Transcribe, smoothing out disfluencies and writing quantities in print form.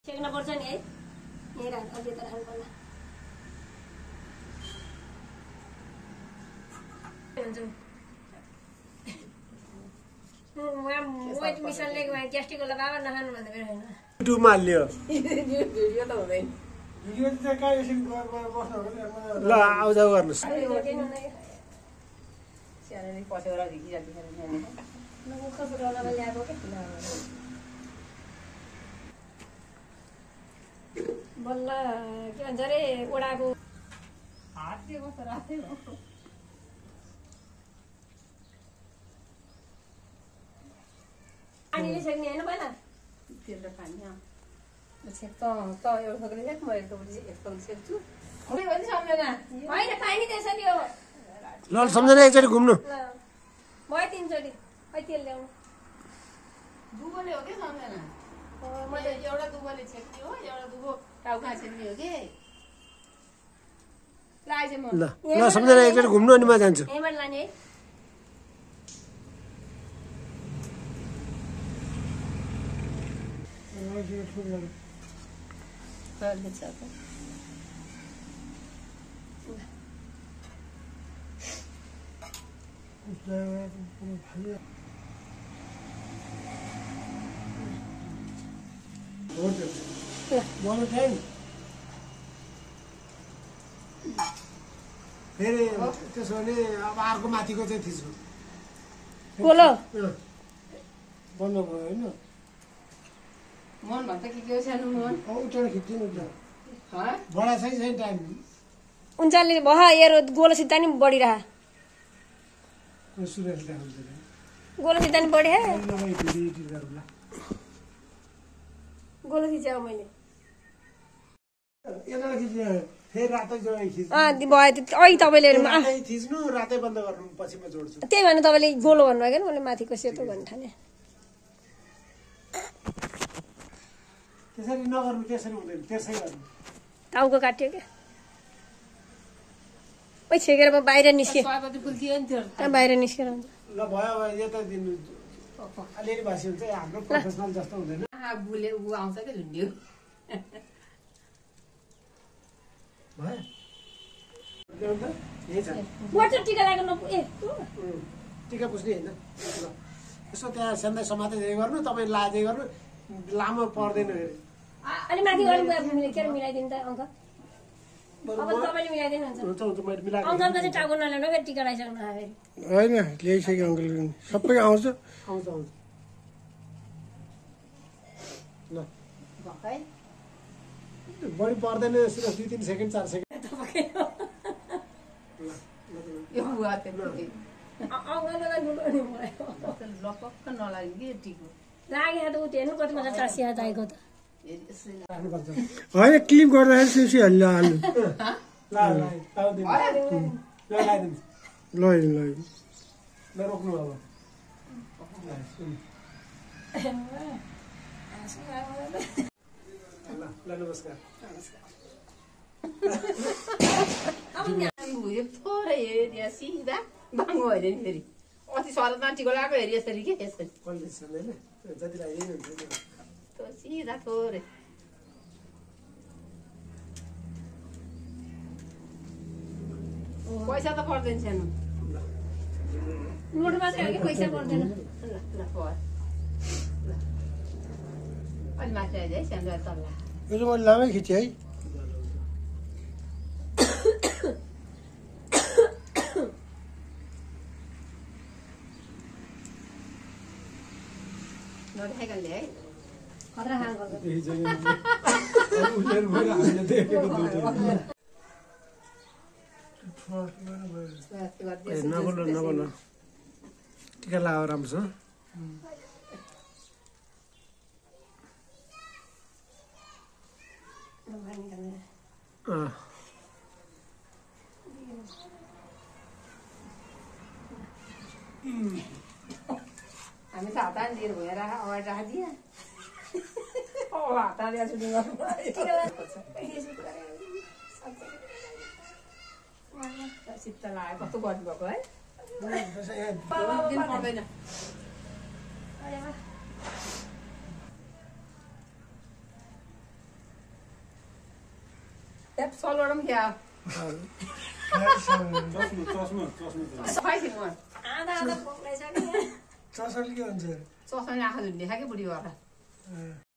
टेक्न पर्छ नि है यहाँ राख अलि त राख्नु पर्ला वेट मिसनले ग्यास्ट्रिक होला बाबा नखानु भन्दा मेरो हैन युट्युबमा हाल्यो भिडियो त हुँदैन भिडियो चाहिँ कहाँ यसरी बस्नु ल आउ जाउ गर्नुस् सानो पसेर भिकिराको बल्ल के भन्छ अरे ओडाको हात दिएको कस्तो राख्दै हो पानीले सेक्ने हैन पहिला तेल र पानी सेक त एउटा थोकले सेक म यस्तो सेक्छु खोइ पनि सम्झना होइन पानी त्यसरी हो ल सम्झना एकचोटि घुम्नु भयो 3 चोटी खै तेल ल्याउनु दुबोले हो के सम्झना मैले एउटा दुबोले छेक्ने हो एउटा दुबो टाउका छेक्ने हो के ल ल सम्झना एकचोटि घुम्नु अनि म जान्छु यहीँबाट लाने है फेरि त्यसो भने अब अर्को माथिको चाहिँ थिच्नु बोलो बन्द भयो होइन मन भन्छ के हो सानो मन उठाएर खिच्दिनु बडा चाहिँ टाइम 39 भयो हेर गोलो सिधा नि बढिरहा सुरेश देखाउँछ गोलो सिधा नि बढे भिडियो एडिट गरौँला गोलो खिचाऊ मैले यसलाई खिच्ने फेरि रातै जोडै खिच्नु भयो अघि तपाईँले रातै थिच्नु रातै बन्द गर्नु पछि म जोड्छु त्यही भने तपाईँले गोलो भन्नुभयो क्या मैले माथिको सेतो भन्नु थालेँ त्यसरी नगर्नु त्यसरी हुँदैन त्यसै गर्नु टाउको काट्यो क्या ओइ छेकेर म बाहिर निस्केँ सयपत्री फुल थियो नि त्यो बाहिर निस्केर हुन्छ ल भयो यो त दिनु अलिअलि भाषी हुन्छ हाम्रो प्रोफेसनल जस्तो हुँदैन बुले ऊ आउँछ क्या झुन्डियो वाटर टिका लागेको ए टिका पुस्ने होइन यसो त्यहाँ सेन्दै समातेर गर्नु तपाईँ लाजे गर्नु लामो पर्दैन अलि माथि के मिलाइदिनु त अङ्क अब तपाईँले मिलाइदिनुहुन्छ अङ्कलको चाहिँ टाउको नल्याउनु क्या टिका लगाइसक्नु होइन ल्याइसक्यो अङ्कल सबै आउँछ आउँछ आउँछ ल बढी पर्दैन सिर्फ 2-3 सेकेन्ड 4 सेकेन्ड यो बुवा त्यो लपक्क नलाग्यो कि टिको लाग्यो त उ हेर्नु कति मजा टाँसिया चाहिएको त होइन क्लिप गर्दाखेरि त्यसै हाल्नु रोक्नु अब ल नमस्कार थोरै हेऱ्यो सिधा बाङ्गो हेऱ्यो नि फेरि अति सरदमा टिको लगाएको हेरि यसरी के यसरी जति लाग्यो सिधा थोरै पैसा त पर्दैन सानो नोट मात्रै हो कि पैसा पर्दैन ल अलि माथि आइज है सानो तल्ला यो चाहिँ मैले लामै खिचेँ है नदेखाइकनले है खतरा खान नबोल्नु नबोल्नु टिका लगायो राम्रोसँग हामी त हात दिएर भएर अगाडि राखिदियो हात हालेर सुटिङ गर्नु चित्त लाग्यो कस्तो गर्नुभएको है पर्दैन त्यहाँ सलवार पनि क्या सफाइ थिएँ म आधा आधा बोक्दैछ नि चसल के हुन्छ चस्माले आँखा झुन्डे खा कि बुढी भएर